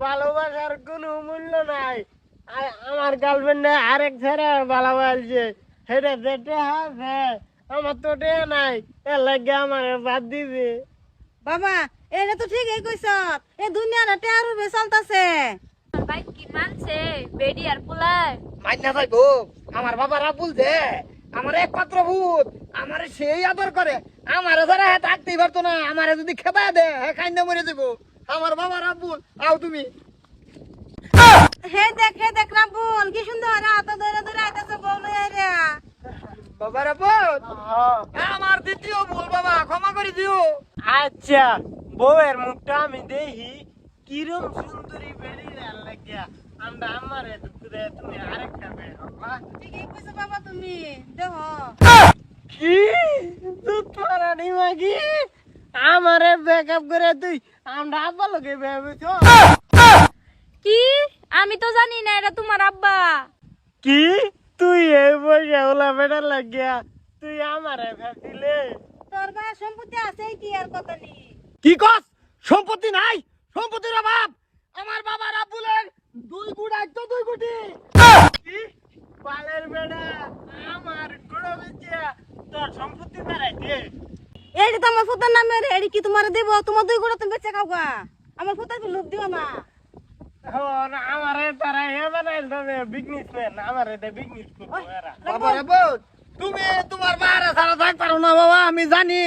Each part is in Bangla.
ভালোবাসার কোনো মূল্য নাই। আমার গার্লফ্রেন্ডে আরেক ছেড়ে ভালোবাসছে, সেটা যেটা আছে আমার তো টেয়া নাই, এর লাগে আমার বাদ দিবে। বাবা এটা তো ঠিকই কইছ, এ দুনিয়াটা টেয়ারুর বে চলতাছে। ভাই কি মানছে বেডি আর পোলায় মাইনা যাইবো। আমার বাবার আবুল যে আমার একমাত্র ভূত, আমার সেই আদর করে। আমার যারা থাকতেই পারতো না, আমারে যদি খেবা দে খাইন্দা মরে যাবো। আমার বাবার আবুল, আও তুমি। হে দেখ রাবুল কি সুন্দর হাত ধরে ধরে আইতাছে বউ লইয়া রে। বাবার আবুল আমার দ্বিতীয় ভুল, বাবা ক্ষমা করে দিও। আচ্ছা, বউয়ের মুখটা আমি দেখি কিরম সুন্দরী বেরিয়ে লাগিয়া, আমরা আমারে দুপুরে তুমি আরেকটা বের হবা। ঠিকই কইছ বাবা তুমি, দেখো কি তুতরানি মাগি আমারে ব্যাকআপ করে তুই আমরা আব্বা লোকে ভেবেছ? কি? আমি তো জানি না এটা তোমার আব্বা। কি তুই এই বসে ওলা বেটার লাগিয়া তুই আমারে ভেবছিলে? তোর বা সম্পত্তি আছে কি আর কত নি। কি কস? সম্পত্তি নাই? সম্পত্তির অভাব? আমার বাবার আবুলের 2 গুড়াই তো 2 কোটি। কি পালের বেড়া আমার গুড়ো বেচিয়া তোর সম্পত্তি বাড়াইছে? এইটা তো আমার ফুতার নামে রে, এডি কি তোমার দেব? তোমার 2 গুড়া তুমি বেচে খাওগা, আমার ফুতার লোভ দিও না। আমারে তারা হে বানাইল তবে বিজনেসম্যান, আমারে দে বিজনেস করবো এরা। বাবার আবুল তুমি তোমার বারে সারা থাক পারো না বাবা, আমি জানি।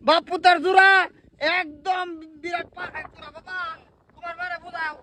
বাপ পুতার জোড়া একদম বিরাট পারফেক্ট জোড়া বাবা, তোমার বারে বুঝাও।